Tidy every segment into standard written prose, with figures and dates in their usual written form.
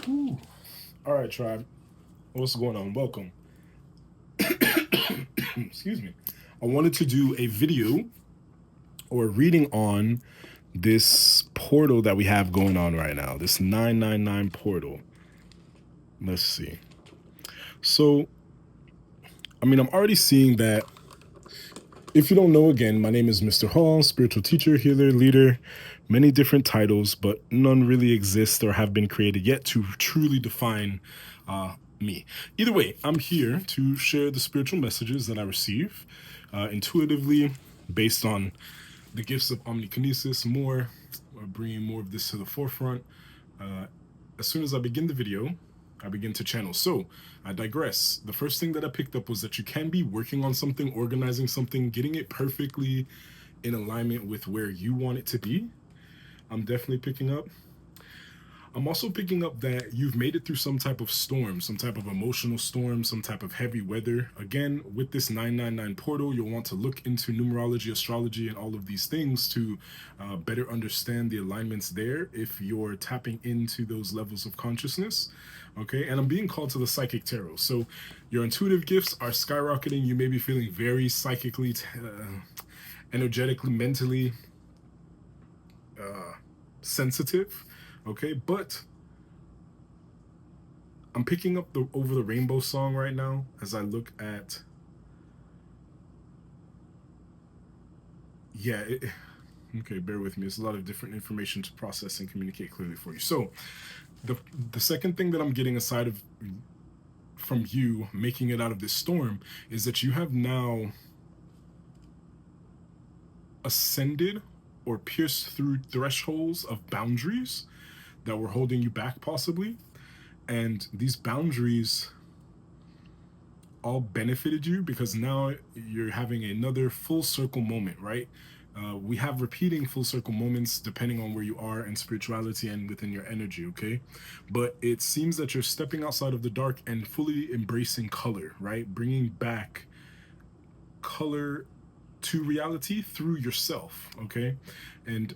Ooh. All right, tribe. What's going on? Welcome. Excuse me. I wanted to do a video or reading on this portal that we have going on right now, this 999 portal. Let's see. So, I'm already seeing that. If you don't know, again, my name is Mr. Hall, spiritual teacher, healer, leader, many different titles, but none really exist or have been created yet to truly define me. Either way, I'm here to share the spiritual messages that I receive intuitively based on the gifts of omnikinesis, bringing more of this to the forefront. As soon as I begin the video, I begin to channel. So I digress. The first thing that I picked up was that you can be working on something, organizing something, getting it perfectly in alignment with where you want it to be. I'm definitely picking up. I'm also picking up that you've made it through some type of storm, some type of emotional storm, some type of heavy weather. Again, with this 999 portal, you'll want to look into numerology, astrology, and all of these things to better understand the alignments there if you're tapping into those levels of consciousness. Okay, and I'm being called to the psychic tarot. So your intuitive gifts are skyrocketing. You may be feeling very psychically, energetically, mentally sensitive. Okay, but I'm picking up the Over the Rainbow song right now as I look at. Okay, bear with me. It's a lot of different information to process and communicate clearly for you. So, the second thing that I'm getting aside of from you making it out of this storm is that you have now ascended or pierced through thresholds of boundaries that were holding you back, possibly. And these boundaries all benefited you because now you're having another full circle moment, right? We have repeating full circle moments depending on where you are in spirituality and within your energy, okay? But it seems that you're stepping outside of the dark and fully embracing color, right? Bringing back color to reality through yourself, okay? And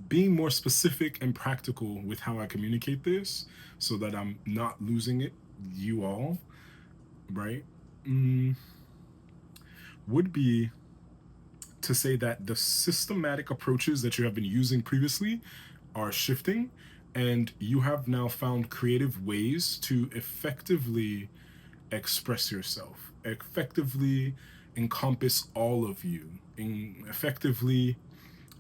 being more specific and practical with how I communicate this so that I'm not losing it, you all, right? Would be to say that the systematic approaches that you have been using previously are shifting, and you have now found creative ways to effectively express yourself, effectively encompass all of you, and effectively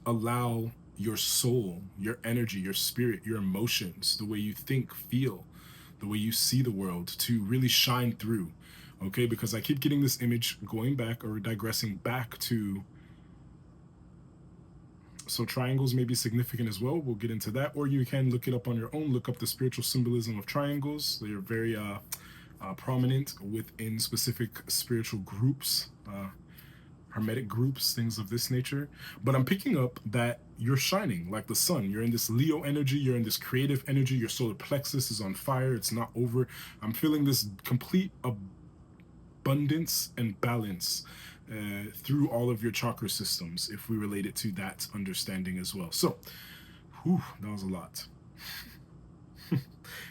allow your soul, your energy, your spirit, your emotions, the way you think, feel, the way you see the world to really shine through. Okay, because I keep getting this image going back or digressing back to. So triangles may be significant as well. We'll get into that, or you can look it up on your own. Look up the spiritual symbolism of triangles. They are very prominent within specific spiritual groups, hermetic groups, things of this nature. But I'm picking up that you're shining like the sun. You're in this Leo energy. You're in this creative energy. Your solar plexus is on fire. It's not over. I'm feeling this complete abundance and balance through all of your chakra systems, if we relate it to that understanding as well. So, that was a lot.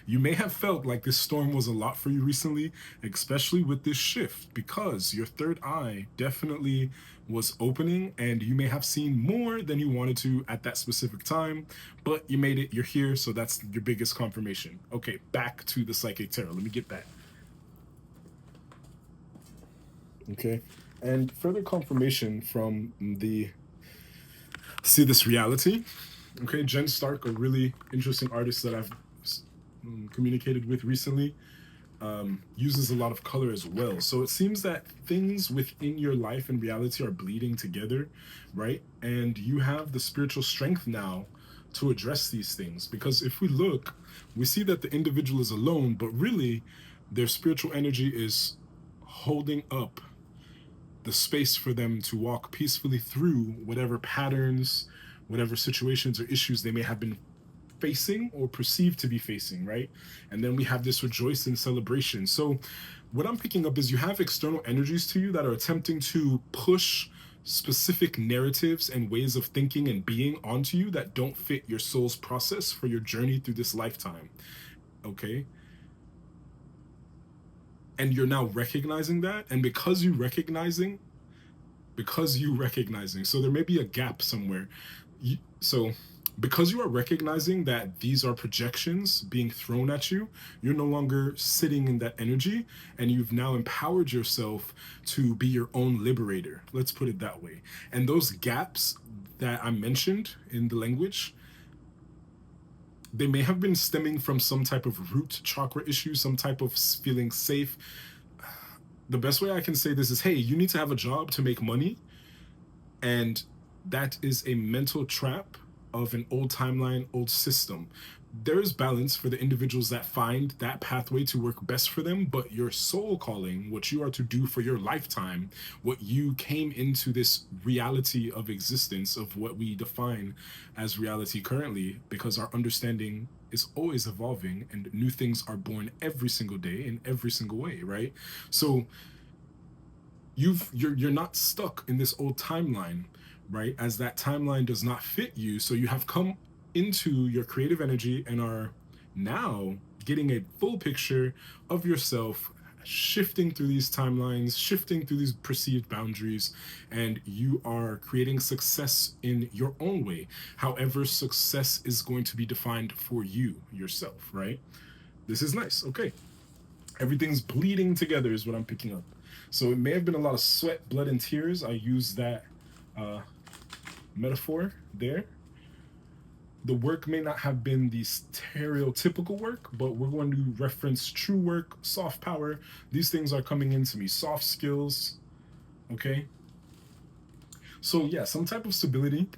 You may have felt like this storm was a lot for you recently, especially with this shift, because your third eye definitely was opening and you may have seen more than you wanted to at that specific time, but you made it, you're here, so that's your biggest confirmation. Okay, back to the psychic tarot. Let me get that. Okay, and further confirmation from the See This Reality. Okay, Jen Stark, a really interesting artist that I've communicated with recently, uses a lot of color as well. So it seems that things within your life and reality are bleeding together, right? And you have the spiritual strength now to address these things. Because if we look, we see that the individual is alone, but really their spiritual energy is holding up the space for them to walk peacefully through whatever patterns, whatever situations or issues they may have been facing or perceived to be facing, right? And then we have this rejoicing celebration. So what I'm picking up is you have external energies to you that are attempting to push specific narratives and ways of thinking and being onto you that don't fit your soul's process for your journey through this lifetime. okay? And you're now recognizing that, and because you recognizing, so there may be a gap somewhere. So because you are recognizing that these are projections being thrown at you, you're no longer sitting in that energy, and you've now empowered yourself to be your own liberator. Let's put it that way. And those gaps that I mentioned in the language, they may have been stemming from some type of root chakra issue, some type of feeling safe. The best way I can say this is, hey, you need to have a job to make money. And that is a mental trap of an old timeline, old system. There is balance for the individuals that find that pathway to work best for them, but your soul calling, what you are to do for your lifetime, what you came into this reality of existence, of what we define as reality currently, because our understanding is always evolving and new things are born every single day in every single way, right? So you're not stuck in this old timeline, right? As that timeline does not fit you, so you have come into your creative energy and are now getting a full picture of yourself, shifting through these timelines, shifting through these perceived boundaries, and you are creating success in your own way. However, success is going to be defined for you yourself, right? This is nice. Okay, everything's bleeding together is what I'm picking up. So it may have been a lot of sweat, blood, and tears. I use that metaphor there. The work may not have been the stereotypical work, but we're going to reference true work, soft power. These things are coming into me. Soft skills, okay? So yeah, some type of stability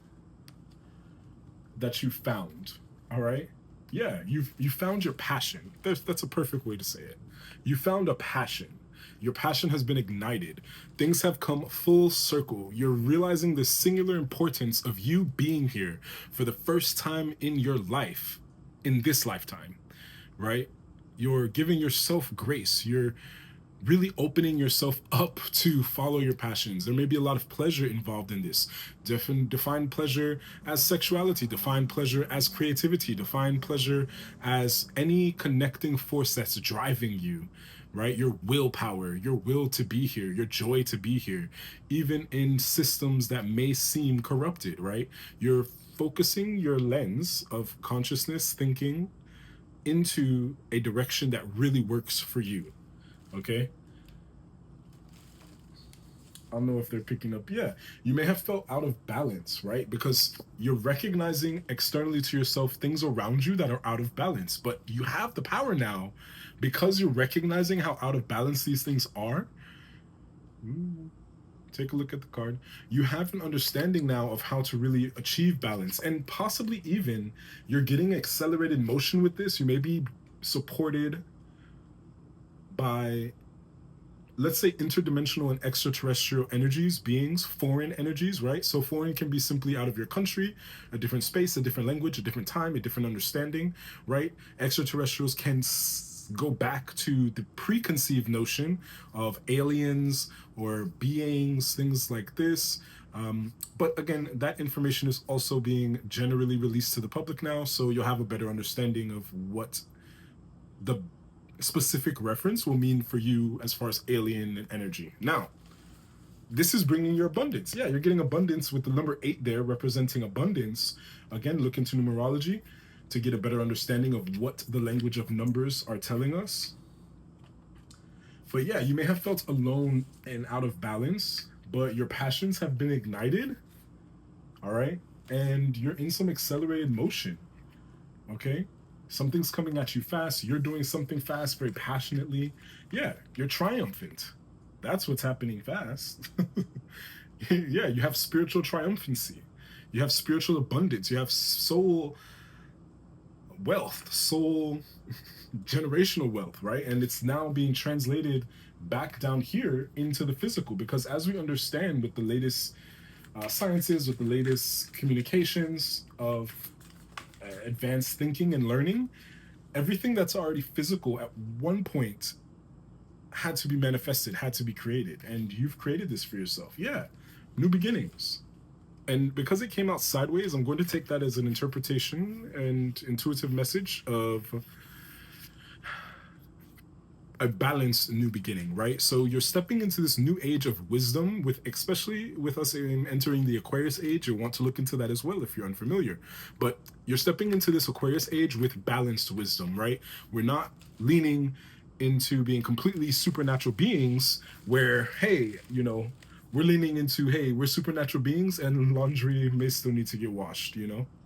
that you found, all right? Yeah, you found your passion. That's a perfect way to say it. You found a passion. Your passion has been ignited. Things have come full circle. You're realizing the singular importance of you being here for the first time in your life, in this lifetime, right? You're giving yourself grace. You're really opening yourself up to follow your passions. There may be a lot of pleasure involved in this. Define pleasure as sexuality, define pleasure as creativity, define pleasure as any connecting force that's driving you, right? Your willpower, your will to be here, your joy to be here, even in systems that may seem corrupted, right? You're focusing your lens of consciousness thinking into a direction that really works for you. Okay, I don't know if they're picking up. Yeah, you may have felt out of balance, right? Because you're recognizing externally to yourself things around you that are out of balance, but you have the power now because you're recognizing how out of balance these things are. Take a look at the card. You have an understanding now of how to really achieve balance, and possibly even you're getting accelerated motion with this. You may be supported by, let's say, interdimensional and extraterrestrial energies, beings, foreign energies, right? So foreign can be simply out of your country, a different space, a different language, a different time, a different understanding, right? Extraterrestrials can go back to the preconceived notion of aliens or beings, things like this. But again, that information is also being generally released to the public now, so you'll have a better understanding of what the specific reference will mean for you as far as alien and energy. Now, this is bringing your abundance. Yeah, you're getting abundance with the number 8 there representing abundance. Again, look into numerology to get a better understanding of what the language of numbers are telling us. But yeah, you may have felt alone and out of balance, but your passions have been ignited, all right? And you're in some accelerated motion, okay? Something's coming at you fast. You're doing something fast, very passionately. Yeah, you're triumphant. That's what's happening fast. Yeah, you have spiritual triumphancy. You have spiritual abundance. You have soul wealth, soul generational wealth, right? And it's now being translated back down here into the physical, because as we understand with the latest sciences, with the latest communications of advanced thinking and learning, everything that's already physical at one point had to be manifested, had to be created, and you've created this for yourself. Yeah, new beginnings. And because it came out sideways, I'm going to take that as an interpretation and intuitive message of a balanced new beginning, right? So you're stepping into this new age of wisdom, with especially with us entering the Aquarius age. You'll want to look into that as well if you're unfamiliar. But you're stepping into this Aquarius age with balanced wisdom, right? We're not leaning into being completely supernatural beings where, hey, we're leaning into, hey, we're supernatural beings and laundry may still need to get washed,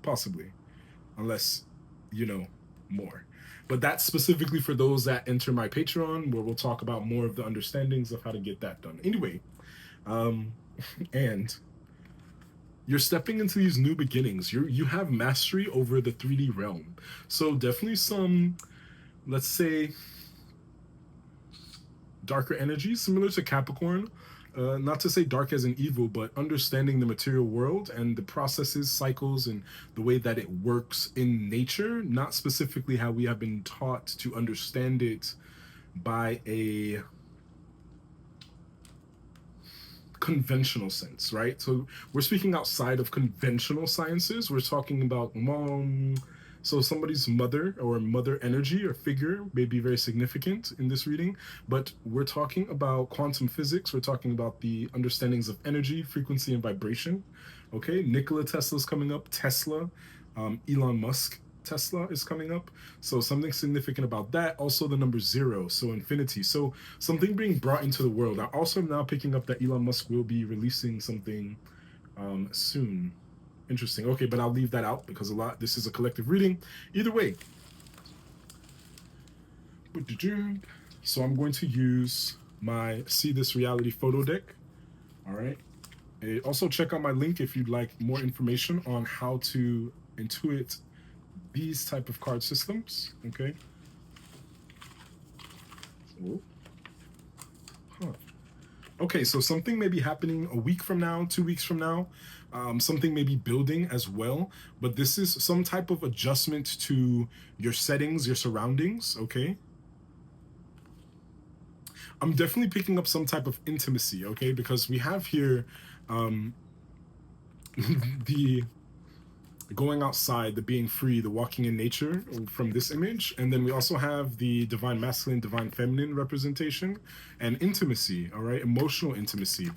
possibly, unless more. But that's specifically for those that enter my Patreon, where we'll talk about more of the understandings of how to get that done. Anyway, and you're stepping into these new beginnings. You have mastery over the 3D realm. So definitely some, let's say, darker energies, similar to Capricorn. Not to say dark as an evil, but understanding the material world and the processes, cycles, and the way that it works in nature, not specifically how we have been taught to understand it by a conventional sense, right? So we're speaking outside of conventional sciences. We're talking about so somebody's mother or mother energy or figure may be very significant in this reading, but we're talking about quantum physics. We're talking about the understandings of energy, frequency, and vibration. Okay, Nikola Tesla's coming up. Tesla, Elon Musk. Tesla is coming up. So something significant about that. Also the number 0, so infinity. So something being brought into the world. I also am now picking up that Elon Musk will be releasing something soon. Interesting. Okay, but I'll leave that out because this is a collective reading. Either way. So I'm going to use my See This Reality photo deck. All right. Also check out my link if you'd like more information on how to intuit these type of card systems. Okay. Okay, so something may be happening a week from now, 2 weeks from now. Something may be building as well, but this is some type of adjustment to your settings, your surroundings, okay? I'm definitely picking up some type of intimacy, okay? Because we have here the going outside, the being free, the walking in nature from this image. And then we also have the divine masculine, divine feminine representation and intimacy, all right? Emotional intimacy.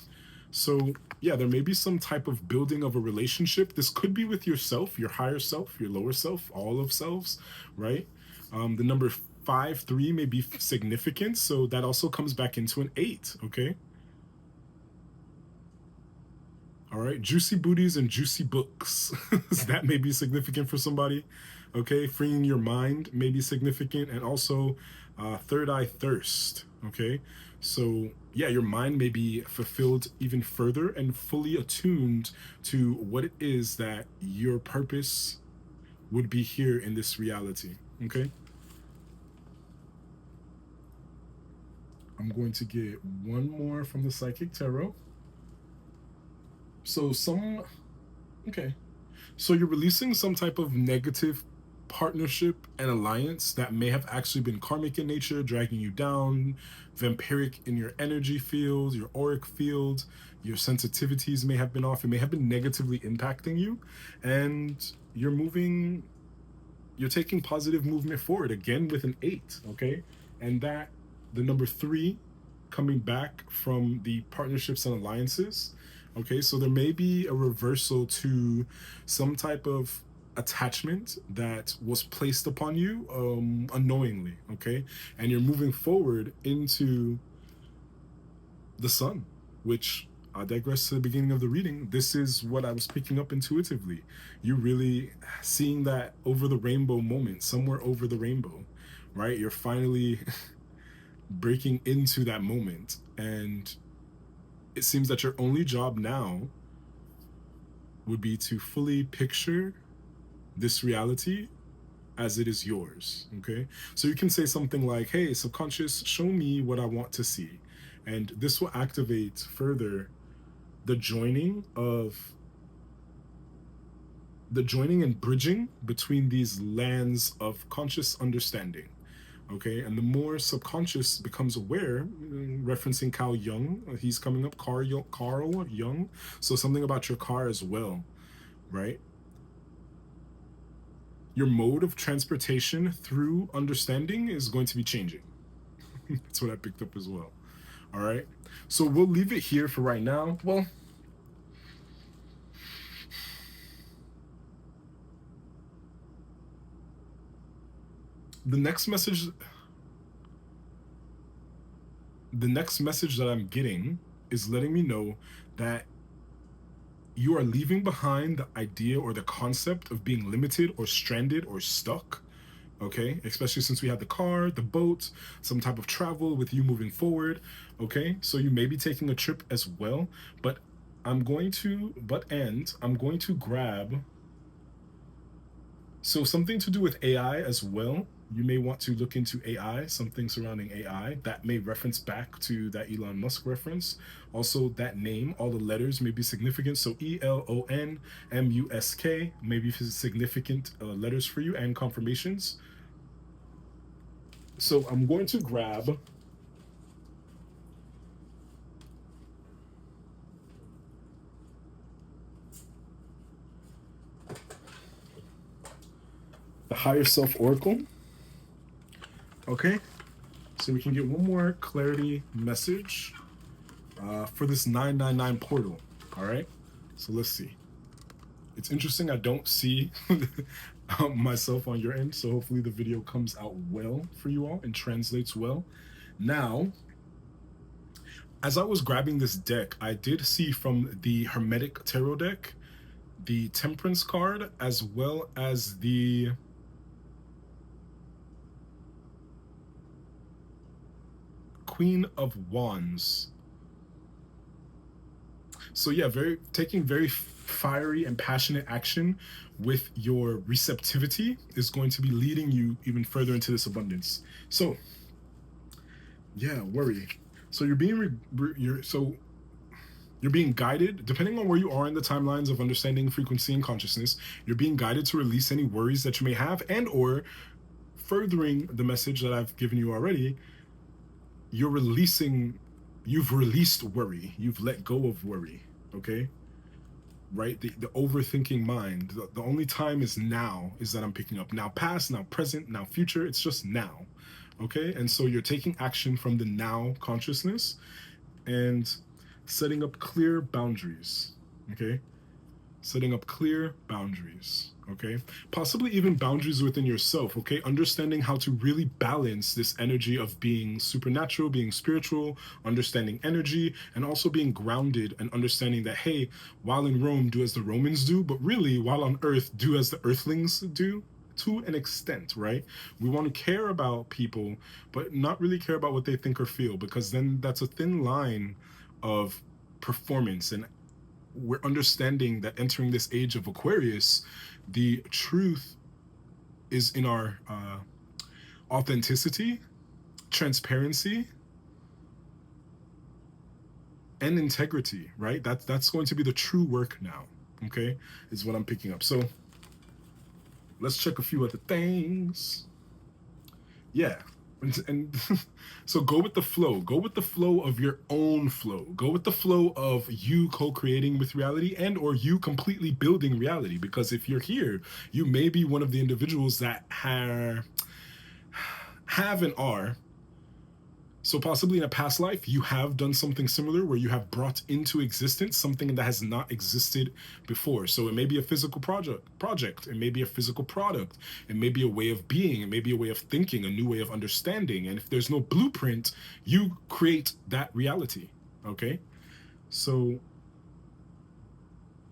So yeah, there may be some type of building of a relationship. This could be with yourself, your higher self, your lower self, all of selves, right? The number 5, 3 may be significant. So that also comes back into an 8, okay? All right, juicy booties and juicy books. That may be significant for somebody. Okay, freeing your mind may be significant, and also third eye thirst. Okay, so yeah, your mind may be fulfilled even further and fully attuned to what it is that your purpose would be here in this reality. Okay, I'm going to get one more from the Psychic Tarot. So okay. So you're releasing some type of negative partnership and alliance that may have actually been karmic in nature, dragging you down, vampiric in your energy field, your auric field, your sensitivities may have been off, it may have been negatively impacting you, and you're taking positive movement forward again with an 8, okay? And that the number 3 coming back from the partnerships and alliances. Okay, so there may be a reversal to some type of attachment that was placed upon you unknowingly, okay? And you're moving forward into the sun, which I digress to the beginning of the reading. This is what I was picking up intuitively. You really seeing that over the rainbow moment, somewhere over the rainbow, right? You're finally breaking into that moment, and it seems that your only job now would be to fully picture this reality as it is yours, okay? So you can say something like, hey, subconscious, show me what I want to see. And this will activate further the joining and bridging between these lands of conscious understanding. Okay, and the more subconscious becomes aware, referencing Carl Jung, he's coming up, Carl Jung, so something about your car as well, right? Your mode of transportation through understanding is going to be changing. That's what I picked up as well. All right. So we'll leave it here for right now. Well, the next message that I'm getting is letting me know that you are leaving behind the idea or the concept of being limited or stranded or stuck. Okay, especially since we have the car, the boat, some type of travel with you moving forward. Okay, so you may be taking a trip as well, but I'm going to grab something to do with AI as well. You may want to look into AI, something surrounding AI that may reference back to that Elon Musk reference. Also, that name, all the letters may be significant. So ELONMUSK may be significant letters for you and confirmations. So I'm going to grab the Higher Self Oracle. Okay, so we can get one more clarity message for this 999 portal. All right, so let's see. It's interesting. I don't see myself on your end, so hopefully the video comes out well for you all and translates well. Now, as I was grabbing this deck, I did see from the Hermetic Tarot deck the Temperance card as well as the Queen of Wands. So yeah, taking very fiery and passionate action with your receptivity is going to be leading you even further into this abundance. So yeah, worry. So you're being you're being guided, depending on where you are in the timelines of understanding frequency and consciousness. You're being guided to release any worries that you may have, and or furthering the message that I've given you already. You've released worry. You've let go of worry. Okay. Right? The overthinking mind. The only time is now, is that I'm picking up. Now past, now present, now future. It's just now. Okay. And so you're taking action from the now consciousness and setting up clear boundaries. Okay. Setting up clear boundaries. Okay. Possibly even boundaries within yourself. Okay. Understanding how to really balance this energy of being supernatural, being spiritual, understanding energy, and also being grounded and understanding that, hey, while in Rome, do as the Romans do, but really, while on earth, do as the earthlings do. To an extent, right? We want to care about people, but not really care about what they think or feel, because then that's a thin line of performance. And we're understanding that entering this age of Aquarius, the truth is in our authenticity, transparency, and integrity, right? That's going to be the true work now, okay? Is what I'm picking up. So let's check a few other things. Yeah. And so go with the flow. Go with the flow of your own flow. Go with the flow of you co-creating with reality and or you completely building reality. Because if you're here, you may be one of the individuals that have and are. So possibly in a past life, you have done something similar where you have brought into existence something that has not existed before. So it may be a physical project. It may be a physical product. It may be a way of being. It may be a way of thinking, a new way of understanding. And if there's no blueprint, you create that reality. Okay? So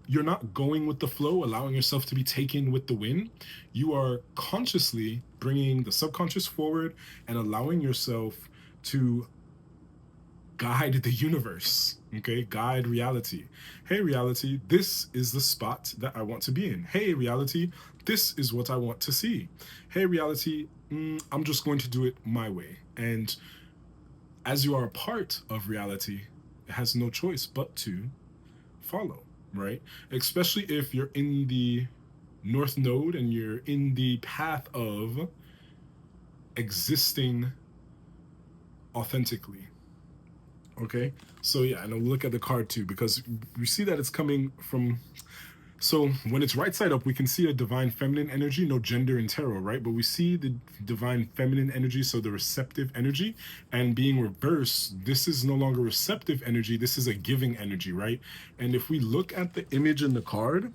you're not going with the flow, allowing yourself to be taken with the wind. You are consciously bringing the subconscious forward and allowing yourself to guide the universe, okay? Guide reality. Hey, reality, this is the spot that I want to be in. Hey, reality, this is what I want to see. Hey, reality, I'm just going to do it my way. And as you are a part of reality, it has no choice but to follow, right? Especially if you're in the North Node and you're in the path of existing authentically. Okay, so yeah, and I'll look at the card too, because we see that it's coming from So when it's right side up, we can see a divine feminine energy, no gender in tarot, right? But we see the divine feminine energy, so the receptive energy, and being reversed, this is no longer receptive energy, this is a giving energy, right? And if we look at the image in the card,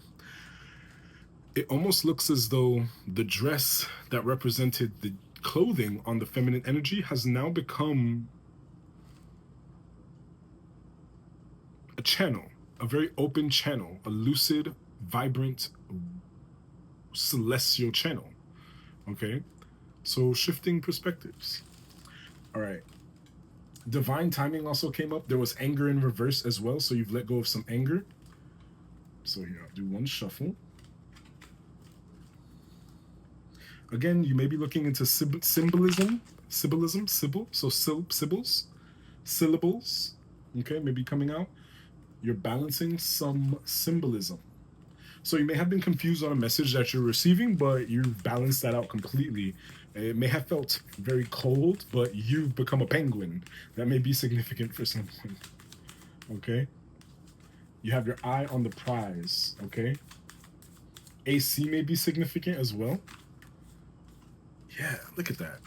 it almost looks as though the dress that represented the clothing on the feminine energy has now become a channel, a very open channel, a lucid, vibrant, celestial channel. Okay, so shifting perspectives. All right, divine timing also came up. There was anger in reverse as well, so you've let go of some anger. So here, I'll do one shuffle. Again, you may be looking into symbols, syllables, okay, maybe coming out. You're balancing some symbolism. So you may have been confused on a message that you're receiving, but you balanced that out completely. It may have felt very cold, but you've become a penguin. That may be significant for someone, okay? You have your eye on the prize, okay? AC may be significant as well. Yeah, look at that.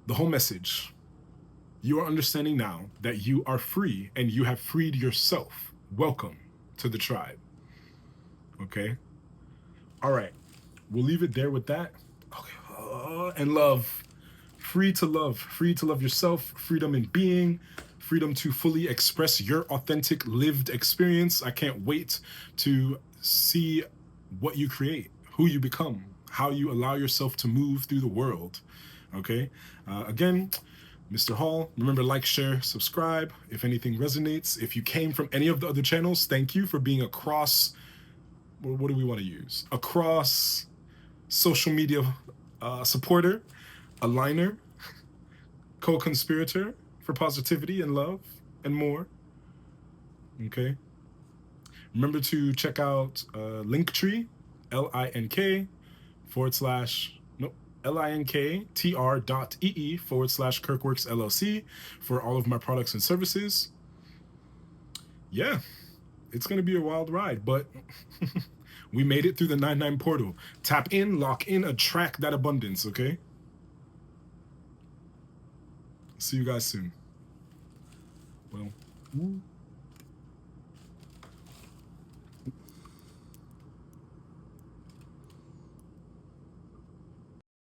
The whole message. You are understanding now that you are free and you have freed yourself. Welcome to the tribe. Okay? All right. We'll leave it there with that. Okay. And love. Free to love yourself, freedom in being, freedom to fully express your authentic lived experience. I can't wait to see what you create, who you become, how you allow yourself to move through the world. Okay? Again, Mr. Hall, remember, like, share, subscribe if anything resonates. If you came from any of the other channels, thank you for being across, what do we want to use? Across social media supporter, aligner, co-conspirator for positivity and love and more. Okay. Remember to check out Linktree, Linktr.ee /kirkworkssllc for all of my products and services. Yeah, it's going to be a wild ride, but we made it through the 9-9 portal. Tap in, lock in, attract that abundance, okay? See you guys soon. Well,